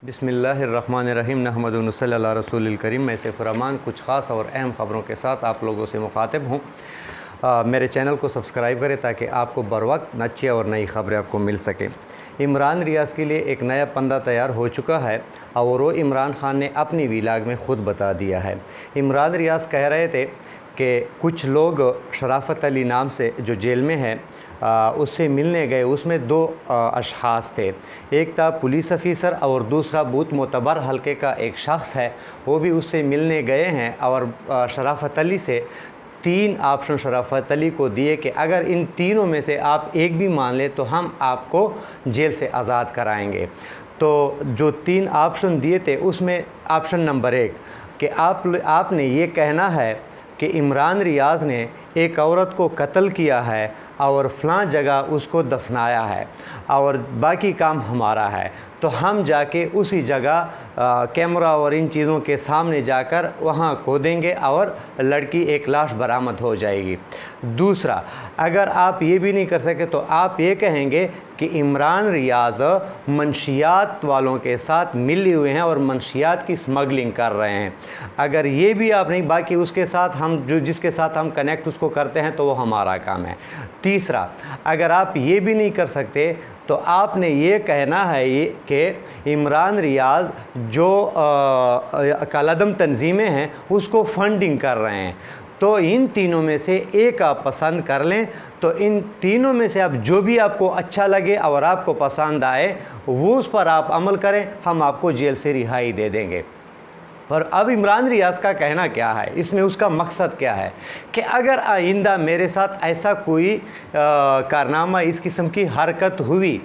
बिस्मिल्लाहिर्रहमानिर्रहीम नहमदु व नसल्ली अला रसूलिल करीम। मैं सैफ रहमान कुछ ख़ास और अहम ख़बरों के साथ आप लोगों से मुखातिब हूँ। मेरे चैनल को सब्सक्राइब करें ताकि आपको बर वक्त अच्छी और नई ख़बरें आपको मिल सकें। इमरान रियाज़ के लिए एक नया पंदा तैयार हो चुका है और वो इमरान खान ने अपनी व्लॉग में ख़ुद बता दिया है। इमरान रियाज़ कह रहे थे कि कुछ लोग शराफत अली नाम से जो जेल में है उससे मिलने गए। उसमें दो अशख़ास थे, एक था पुलिस ऑफिसर और दूसरा बूथ मोतबर हल्के का एक शख्स है, वो भी उससे मिलने गए हैं और शराफत अली से 3 ऑप्शन शराफत अली को दिए कि अगर इन तीनों में से आप एक भी मान लें तो हम आपको जेल से आज़ाद कराएंगे। तो जो 3 ऑप्शन दिए थे उसमें ऑप्शन नंबर 1 कि आपने ये कहना है कि इमरान रियाज़ ने एक औरत को कत्ल किया है और फ़लाँ जगह उसको दफनाया है और बाकी काम हमारा है, तो हम जाके उसी जगह कैमरा और इन चीज़ों के सामने जाकर वहाँ खोदेंगे और लड़की एक लाश बरामद हो जाएगी। दूसरा, अगर आप ये भी नहीं कर सके तो आप ये कहेंगे कि इमरान रियाज़ मंशियात वालों के साथ मिले हुए हैं और मंशियात की स्मगलिंग कर रहे हैं। अगर ये भी आप नहीं, बाकी उसके साथ हम जिसके साथ हम कनेक्ट उसको करते हैं तो वो हमारा काम है। तीसरा, अगर आप ये भी नहीं कर सकते तो आपने ये कहना है ये कि इमरान रियाज़ जो कालादम तंजीमें हैं उसको फंडिंग कर रहे हैं। तो इन तीनों में से एक आप पसंद कर लें, तो इन तीनों में से आप जो भी आपको अच्छा लगे और आपको पसंद आए वो उस पर आप अमल करें, हम आपको जेल से रिहाई दे देंगे। और अब इमरान रियाज़ का कहना क्या है, इसमें उसका मकसद क्या है कि अगर आइंदा मेरे साथ ऐसा कोई कारनामा, इस किस्म की हरकत हुई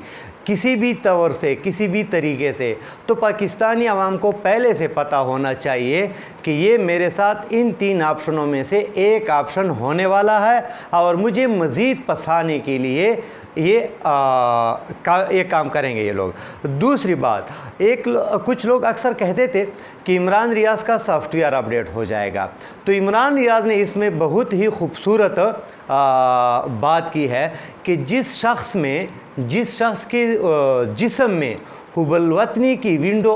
किसी भी तौर से, किसी भी तरीके से, तो पाकिस्तानी आवाम को पहले से पता होना चाहिए कि ये मेरे साथ इन 3 ऑप्शनों में से एक ऑप्शन होने वाला है और मुझे मज़ीद फंसाने के लिए ये काम करेंगे ये लोग। दूसरी बात, कुछ लोग अक्सर कहते थे कि इमरान रियाज़ का सॉफ्टवेयर अपडेट हो जाएगा, तो इमरान रियाज़ ने इसमें बहुत ही खूबसूरत बात की है कि जिस शख्स के जिस्म में हुबल-वतनी की विंडो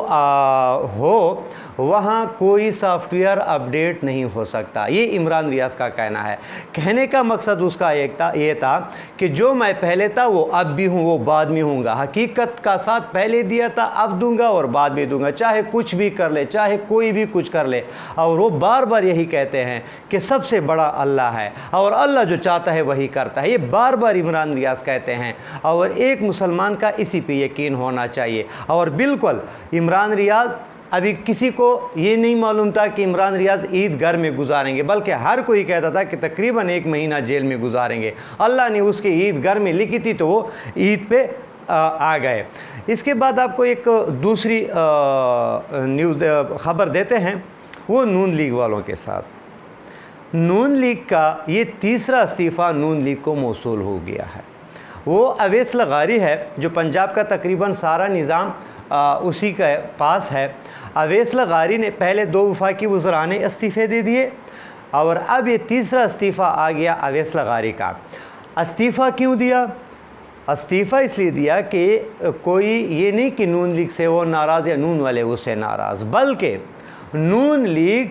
हो वहाँ कोई सॉफ्टवेयर अपडेट नहीं हो सकता। ये इमरान रियाज़ का कहना है। कहने का मकसद उसका ये था कि जो मैं पहले था वो अब भी हूँ, वो बाद में हूँगा। हकीकत का साथ पहले दिया था, अब दूंगा और बाद में दूंगा, चाहे कुछ भी कर ले, चाहे कोई भी कुछ कर ले। और वो बार बार यही कहते हैं कि सबसे बड़ा अल्लाह है और अल्लाह जो चाहता है वही करता है। ये बार बार इमरान रियाज़ कहते हैं और एक मुसलमान का इसी पे यकीन होना चाहिए। और बिल्कुल इमरान रियाज़, अभी किसी को ये नहीं मालूम था कि इमरान रियाज़ ईद घर में गुजारेंगे, बल्कि हर कोई कहता था कि तकरीबन 1 महीना जेल में गुजारेंगे। अल्लाह ने उसकी ईद घर में लिखी थी तो वो ईद पे आ गए। इसके बाद आपको एक दूसरी न्यूज़ ख़बर देते हैं, वो नून लीग वालों के साथ। नून लीग का ये तीसरा इस्तीफ़ा नून लीग को मौसूल हो गया है। वो अवैस लगारी है जो पंजाब का तकरीबन सारा निज़ाम उसी के पास है। अवैस लगारी ने पहले 2 वफाकी वज़रा ने इस्तीफ़े दे दिए और अब ये तीसरा इस्तीफ़ा आ गया अवैस लगारी का। इस्तीफ़ा क्यों दिया? इस्तीफ़ा इसलिए दिया कि कोई ये नहीं कि नून लीग से वो नाराज़ या नून वाले उससे नाराज़, बल्कि नून लीग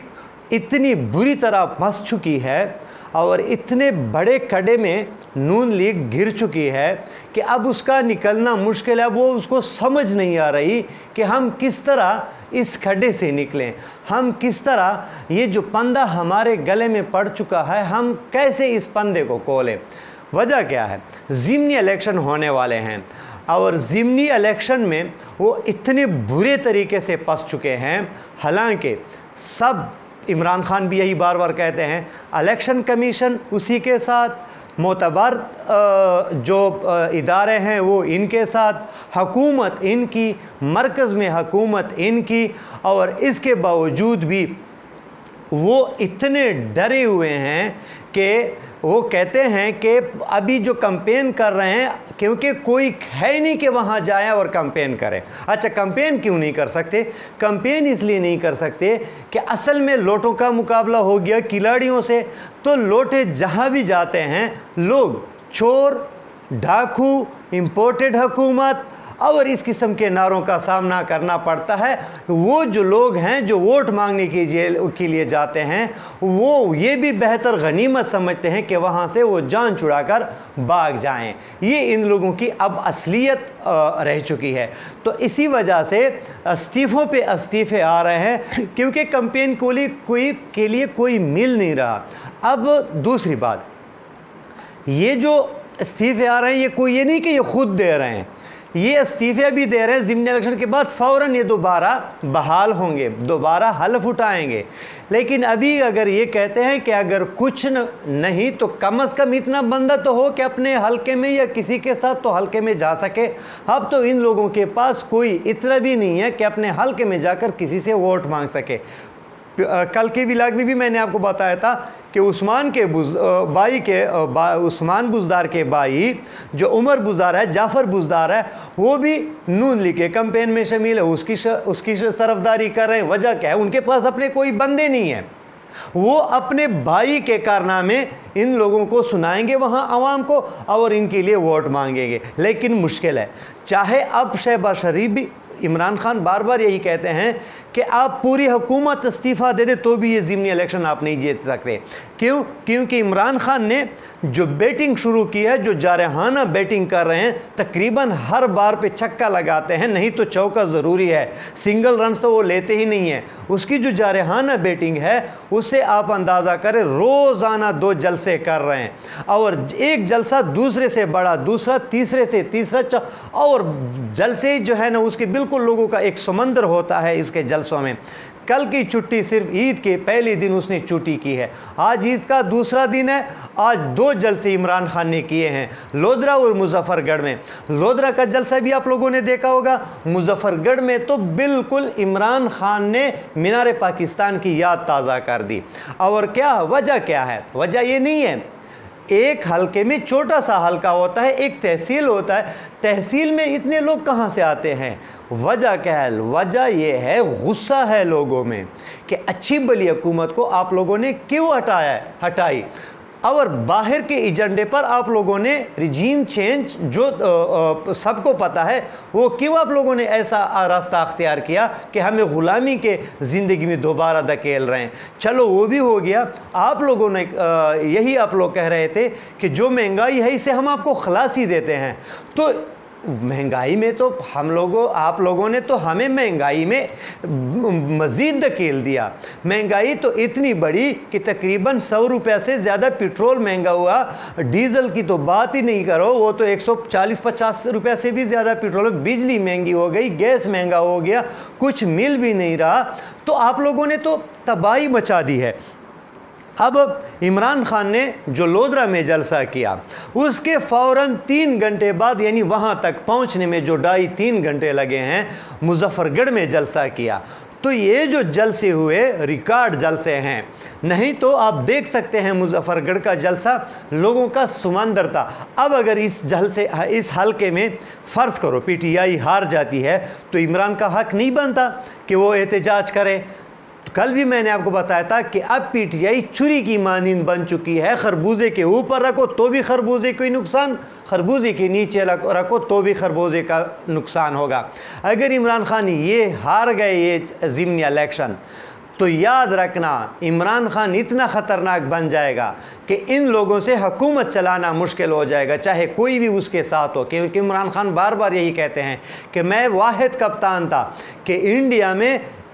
इतनी बुरी तरह फंस चुकी है और इतने बड़े खड्डे में नून लीग घिर चुकी है कि अब उसका निकलना मुश्किल है। वो उसको समझ नहीं आ रही कि हम किस तरह इस खड्डे से निकलें, हम किस तरह ये जो पंदा हमारे गले में पड़ चुका है हम कैसे इस पंदे को खोलें। वजह क्या है? ज़िमनी इलेक्शन होने वाले हैं और ज़िमनी इलेक्शन में वो इतने बुरे तरीके से फंस चुके हैं। हालांकि सब, इमरान खान भी यही बार बार कहते हैं, इलेक्शन कमीशन उसी के साथ, मोतबर जो इदारे हैं वो इनके साथ, हुकूमत इनकी, मरकज़ में हुकूमत इनकी, और इसके बावजूद भी वो इतने डरे हुए हैं कि वो कहते हैं कि अभी जो कैंपेन कर रहे हैं, क्योंकि कोई है नहीं कि वहाँ जाए और कैंपेन करें। अच्छा, कैंपेन क्यों नहीं कर सकते? कैंपेन इसलिए नहीं कर सकते कि असल में लोटों का मुकाबला हो गया खिलाड़ियों से। तो लोटे जहाँ भी जाते हैं लोग चोर, डाकू, इम्पोर्टेड हुकूमत और इस किस्म के नारों का सामना करना पड़ता है। वो जो लोग हैं जो वोट मांगने के लिए जाते हैं, वो ये भी बेहतर गनीमत समझते हैं कि वहाँ से वो जान छुड़ाकर भाग जाएं। ये इन लोगों की अब असलियत रह चुकी है। तो इसी वजह से इस्तीफ़ों पे इस्तीफ़े आ रहे हैं, क्योंकि कैंपेन के लिए कोई मिल नहीं रहा। अब दूसरी बात, ये जो इस्तीफ़े आ रहे हैं, ये नहीं कि ये खुद दे रहे हैं, ये इस्तीफ़े भी दे रहे हैं। ज़िमनी इलेक्शन के बाद फ़ौरन ये दोबारा बहाल होंगे, दोबारा हल्फ उठाएंगे। लेकिन अभी अगर ये कहते हैं कि अगर कुछ नहीं तो कम से कम इतना बंदा तो हो कि अपने हलके में या किसी के साथ तो हलके में जा सके। अब तो इन लोगों के पास कोई इतना भी नहीं है कि अपने हलके में जाकर किसी से वोट मांग सके। कल के व्लॉग में भी मैंने आपको बताया था कि उस्मान बुज़दार के भाई जो उमर बुज़दार है, जाफ़र बुज़दार है, वो भी नून लीग के कैंपेन में शामिल है, उसकी तरफदारी कर रहे हैं। वजह क्या है? उनके पास अपने कोई बंदे नहीं हैं। वो अपने भाई के कारनामे इन लोगों को सुनाएंगे वहाँ आवाम को और इनके लिए वोट मांगेंगे। लेकिन मुश्किल है। चाहे अब शहबाज शरीफ भी, इमरान खान बार बार यही कहते हैं कि आप पूरी हुकूमत इस्तीफ़ा दे दे तो भी ये ज़िमनी इलेक्शन आप नहीं जीत सकते। क्यों? क्योंकि इमरान खान ने जो बैटिंग शुरू की है, जो जारहाना बैटिंग कर रहे हैं, तकरीबन हर बार पे छक्का लगाते हैं, नहीं तो चौका ज़रूरी है, सिंगल रन तो वो लेते ही नहीं हैं। उसकी जो जारहाना बैटिंग है उससे आप अंदाज़ा करें, रोज़ाना 2 जलसे कर रहे हैं और एक जलसा दूसरे से बड़ा, दूसरा तीसरे से तीसरा, और जलसे जो है ना उसके बिल्कुल लोगों का एक समंदर होता है इसके जलसों में। कल की छुट्टी सिर्फ ईद के पहले दिन उसने छुट्टी की है, आज ईद का दूसरा दिन है। आज 2 जलसे इमरान खान ने किए हैं, लोधरा और मुजफ्फरगढ़ में। लोधरा का जलसा भी आप लोगों ने देखा होगा। मुजफ्फरगढ़ में तो बिल्कुल इमरान खान ने मीनार पाकिस्तान की याद ताज़ा कर दी। और क्या वजह क्या है? वजह ये नहीं है, एक हलके में छोटा सा हलका होता है, एक तहसील होता है, तहसील में इतने लोग कहाँ से आते हैं? वजह क्या है? वजह यह है, गुस्सा है लोगों में कि अच्छी भली हुकूमत को आप लोगों ने क्यों हटाई, और बाहर के एजेंडे पर आप लोगों ने रिजीम चेंज जो सबको पता है, वो क्यों आप लोगों ने ऐसा रास्ता अख्तियार किया कि हमें ग़ुलामी के ज़िंदगी में दोबारा धकेल रहे हैं। चलो वो भी हो गया। आप लोगों ने यही आप लोग कह रहे थे कि जो महंगाई है इसे हम आपको खलासी देते हैं। तो महंगाई में तो आप लोगों ने तो हमें महंगाई में मज़ीद धकेल दिया। महंगाई तो इतनी बड़ी कि तकरीबन 100 रुपये से ज़्यादा पेट्रोल महंगा हुआ, डीज़ल की तो बात ही नहीं करो, वो तो 140-50 रुपये से भी ज़्यादा पेट्रोल। बिजली महंगी हो गई, गैस महंगा हो गया, कुछ मिल भी नहीं रहा। तो आप लोगों ने तो तबाही मचा दी है। अब इमरान खान ने जो लोधरा में जलसा किया, उसके फ़ौरन 3 घंटे बाद, यानी वहाँ तक पहुँचने में जो 2.5-3 घंटे लगे हैं, मुजफ्फरगढ़ में जलसा किया। तो ये जो जलसे हुए रिकॉर्ड जलसे हैं। नहीं तो आप देख सकते हैं मुजफ्फरगढ़ का जलसा लोगों का समंदर था। अब अगर इस हलके में फ़र्ज़ करो PTI हार जाती है तो इमरान का हक़ नहीं बनता कि वो एहतजाज करे। कल भी मैंने आपको बताया था कि अब PTI छुरी की मानिंद बन चुकी है। खरबूजे के ऊपर रखो तो भी खरबूजे को नुकसान, खरबूजे के नीचे रखो तो भी खरबूजे का नुकसान होगा। अगर इमरान खान ये हार गए ये ज़िमनी इलेक्शन, तो याद रखना इमरान खान इतना ख़तरनाक बन जाएगा कि इन लोगों से हुकूमत चलाना मुश्किल हो जाएगा, चाहे कोई भी उसके साथ हो। क्योंकि इमरान खान बार बार यही कहते हैं कि मैं वाहिद कप्तान था कि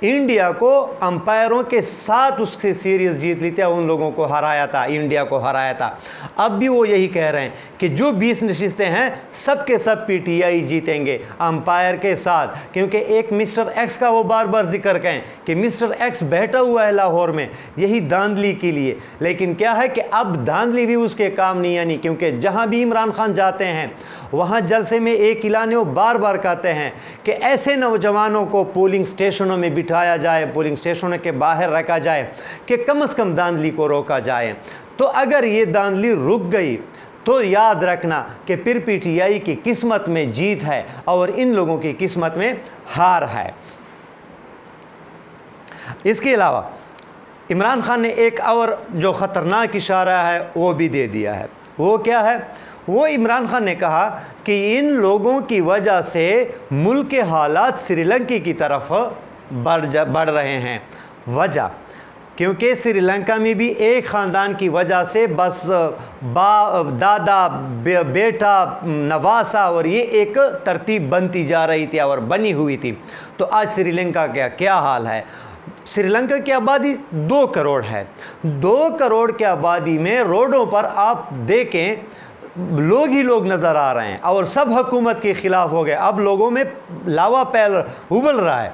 इंडिया को अंपायरों के साथ उससे सीरीज़ जीत ली थी, उन लोगों को हराया था, इंडिया को हराया था। अब भी वो यही कह रहे हैं कि जो 20 नशिस्तें हैं सब के सब PTI जीतेंगे अंपायर के साथ। क्योंकि एक मिस्टर एक्स का वो बार बार जिक्र करें कि मिस्टर एक्स बैठा हुआ है लाहौर में यही धांधली के लिए। लेकिन क्या है कि अब धांधली भी उसके काम नहीं आनी, क्योंकि जहाँ भी इमरान खान जाते हैं वहाँ जलसे में एक ऐलान वो बार बार कहते हैं कि ऐसे नौजवानों को पोलिंग स्टेशनों में बिठाया जाए, पोलिंग स्टेशनों के बाहर रखा जाए कि कम से कम धांधली को रोका जाए। तो अगर ये धांधली रुक गई तो याद रखना कि फिर PTI की किस्मत में जीत है और इन लोगों की किस्मत में हार है। इसके अलावा इमरान खान ने एक और जो ख़तरनाक इशारा है वो भी दे दिया है। वो क्या है? وہ عمران خان نے کہا کہ ان لوگوں کی وجہ سے ملک کے حالات سری لنکا کی طرف بڑھ رہے ہیں۔ وجہ کیونکہ سری لنکا میں بھی ایک خاندان کی وجہ سے بس دادا بیٹا نواسا اور یہ ایک ترتیب بنتی جا رہی تھی اور بنی ہوئی تھی۔ تو آج سری لنکا کا کیا حال ہے؟ سری لنکا کی آبادی 2 کروڑ ہے۔ 2 کروڑ کی آبادی میں روڈوں پر آپ دیکھیں لوگ ہی لوگ نظر آ رہے ہیں اور سب حکومت کے خلاف ہو گئے۔ اب لوگوں میں لاوا پیل ابل رہا ہے۔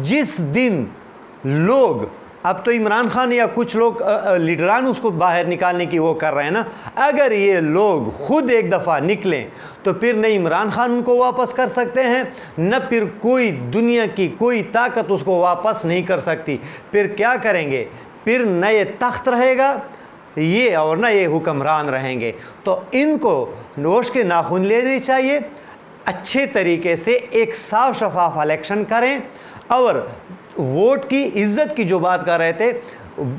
جس دن لوگ اب تو عمران خان یا کچھ لوگ لیڈران اس کو باہر نکالنے کی وہ کر رہے ہیں نا، اگر یہ لوگ خود ایک دفعہ نکلیں تو پھر نہ عمران خان ان کو واپس کر سکتے ہیں، نہ پھر کوئی دنیا کی کوئی طاقت اس کو واپس نہیں کر سکتی۔ پھر کیا کریں گے؟ پھر نہ یہ تخت رہے گا یہ اور نہ یہ حکمران رہیں گے۔ تو ان کو نوش کے ناخن لینے چاہیے، اچھے طریقے سے ایک صاف شفاف الیکشن کریں اور ووٹ کی عزت کی جو بات کر رہے تھے،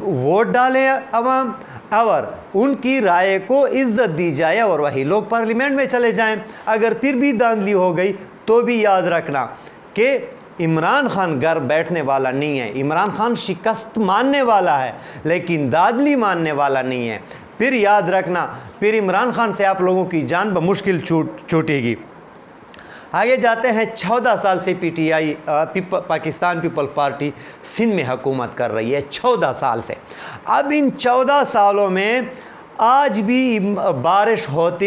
ووٹ ڈالیں عوام اور ان کی رائے کو عزت دی جائے اور وہی لوگ پارلیمنٹ میں چلے جائیں۔ اگر پھر بھی دھاندلی ہو گئی تو بھی یاد رکھنا کہ عمران خان گھر بیٹھنے والا نہیں ہے۔ عمران خان شکست ماننے والا ہے لیکن دھاندلی ماننے والا نہیں ہے۔ پھر یاد رکھنا پھر عمران خان سے آپ لوگوں کی جان بمشکل چھوٹے گی۔ آگے جاتے ہیں۔ 14 سال سے P T I Pakistan people party Sindh میں حکومت کر رہی ہے، 14 سال سے۔ اب ان 14 سالوں میں آج بھی بارش ہوتا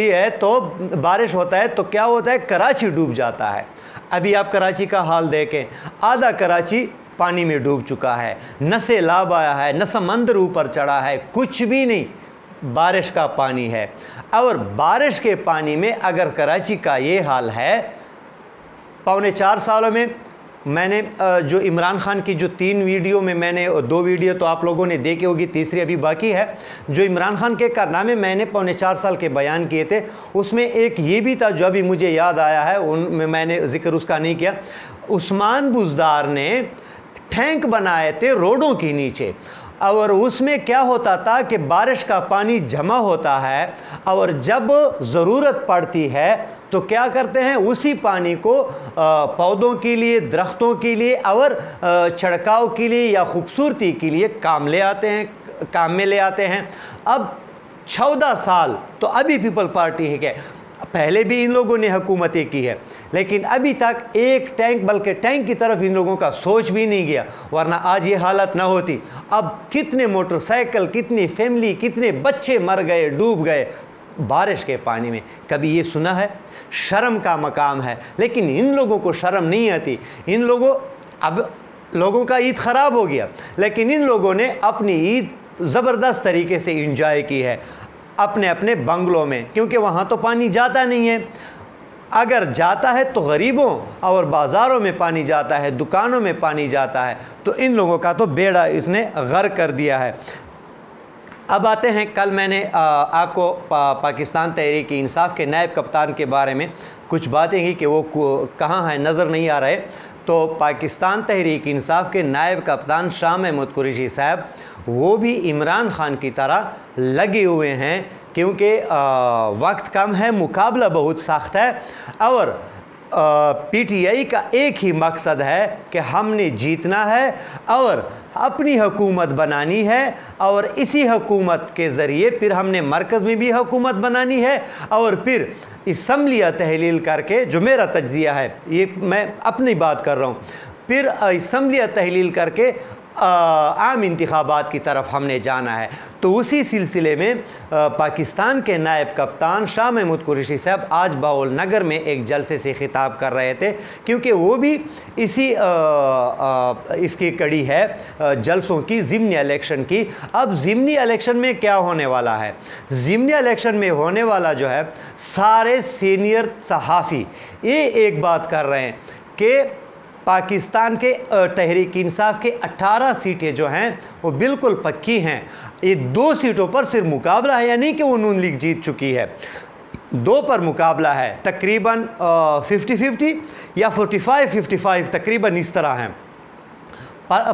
ہے تو کیا ہوتا ہے؟ کراچی ڈوب جاتا ہے۔ ابھی آپ کراچی کا حال دیکھیں، آدھا کراچی پانی میں ڈوب چکا ہے، نہ سیلاب آیا ہے نہ سمندر اوپر چڑھا ہے، کچھ بھی نہیں، بارش کا پانی ہے۔ اور بارش کے پانی میں اگر کراچی کا یہ حال ہے، 4.25 سالوں میں نے جو عمران خان کی جو 3 ویڈیو میں نے 2 ویڈیو تو آپ لوگوں نے دیکھی ہوگی، تیسری ابھی باقی ہے، جو عمران خان کے کارنامے میں نے 4.25 سال کے بیان کیے تھے، اس میں ایک یہ بھی تھا جو ابھی مجھے یاد آیا ہے، ان میں نے ذکر اس کا نہیں کیا۔ عثمان بزدار نے ٹینک بنائے تھے روڈوں کے نیچے اور اس میں کیا ہوتا تھا کہ بارش کا پانی جمع ہوتا ہے اور جب ضرورت پڑتی ہے تو کیا کرتے ہیں؟ اسی پانی کو پودوں کے لیے، درختوں کے لیے اور چھڑکاؤ کے لیے یا خوبصورتی کے لیے کام میں لے آتے ہیں۔ اب 14 سال تو ابھی پیپل پارٹی ہے کہ پہلے بھی ان لوگوں نے حکومتیں کی ہے لیکن ابھی تک ایک ٹینک بلکہ ٹینک کی طرف ان لوگوں کا سوچ بھی نہیں گیا، ورنہ آج یہ حالت نہ ہوتی۔ اب کتنے موٹر سائیکل، کتنی فیملی، کتنے بچے مر گئے، ڈوب گئے بارش کے پانی میں۔ کبھی یہ سنا ہے؟ شرم کا مقام ہے، لیکن ان لوگوں کو شرم نہیں آتی۔ ان لوگوں کا عید خراب ہو گیا لیکن ان لوگوں نے اپنی عید زبردست طریقے سے انجوائے کی ہے اپنے بنگلوں میں، کیونکہ وہاں تو پانی جاتا نہیں ہے۔ اگر جاتا ہے تو غریبوں اور بازاروں میں پانی جاتا ہے، دکانوں میں پانی جاتا ہے، تو ان لوگوں کا تو بیڑا اس نے غرق کر دیا ہے۔ اب آتے ہیں، کل میں نے آپ کو پاکستان تحریک انصاف کے نائب کپتان کے بارے میں کچھ باتیں کی کہ وہ کہاں ہیں، نظر نہیں آ رہے۔ تو پاکستان تحریک انصاف کے نائب کپتان شاہ محمود قریشی صاحب وہ بھی عمران خان کی طرح لگے ہوئے ہیں، کیونکہ وقت کم ہے، مقابلہ بہت سخت ہے اور پی ٹی آئی کا ایک ہی مقصد ہے کہ ہم نے جیتنا ہے اور اپنی حکومت بنانی ہے اور اسی حکومت کے ذریعے پھر ہم نے مرکز میں بھی حکومت بنانی ہے اور پھر اسمبلیہ تحلیل کر کے، جو میرا تجزیہ ہے، یہ میں اپنی بات کر رہا ہوں، پھر اسمبلیہ تحلیل کر کے عام انتخابات کی طرف ہم نے جانا ہے۔ تو اسی سلسلے میں پاکستان کے نائب کپتان شاہ محمود قریشی صاحب آج باول نگر میں ایک جلسے سے خطاب کر رہے تھے، کیونکہ وہ بھی اس کی کڑی ہے جلسوں کی، ضمنی الیکشن کی۔ اب ضمنی الیکشن میں کیا ہونے والا ہے؟ ضمنی الیکشن میں ہونے والا جو ہے، سارے سینئر صحافی یہ ایک بات کر رہے ہیں کہ پاکستان کے تحریک انصاف کے 18 سیٹیں جو ہیں وہ بالکل پکی ہیں۔ یہ 2 سیٹوں پر صرف مقابلہ ہے، یعنی کہ وہ نون لیگ جیت چکی ہے، 2 پر مقابلہ ہے، تقریباً 50-50 یا 45-55 تقریباً اس طرح ہیں۔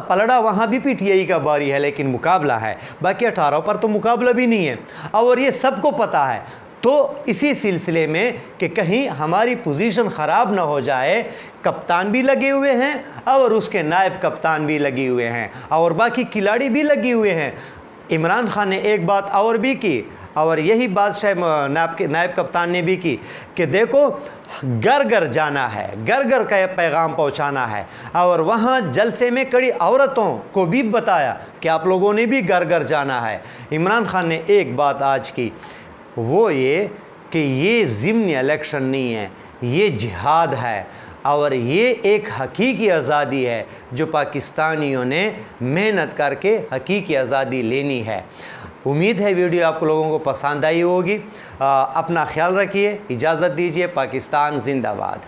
پلڑا وہاں بھی پی ٹی آئی کا باری ہے لیکن مقابلہ ہے، باقی 18 پر تو مقابلہ بھی نہیں ہے۔ اور یہ سب کو پتہ ہے تو اسی سلسلے میں کہ کہیں ہماری پوزیشن خراب نہ ہو جائے، کپتان بھی لگے ہوئے ہیں اور اس کے نائب کپتان بھی لگے ہوئے ہیں اور باقی کھلاڑی بھی لگے ہوئے ہیں۔ عمران خان نے ایک بات اور بھی کی، اور یہی بات شاید نائب کپتان نے بھی کی کہ دیکھو گھر گھر جانا ہے، گھر گھر کا پیغام پہنچانا ہے، اور وہاں جلسے میں کڑی عورتوں کو بھی بتایا کہ آپ لوگوں نے بھی گھر گھر جانا ہے۔ عمران خان نے ایک بات آج کی، وہ یہ کہ یہ ضمنی الیکشن نہیں ہے، یہ جہاد ہے، اور یہ ایک حقیقی آزادی ہے جو پاکستانیوں نے محنت کر کے حقیقی آزادی لینی ہے۔ امید ہے ویڈیو آپ لوگوں کو پسند آئی ہوگی۔ اپنا خیال رکھیے، اجازت دیجیے، پاکستان زندہ باد۔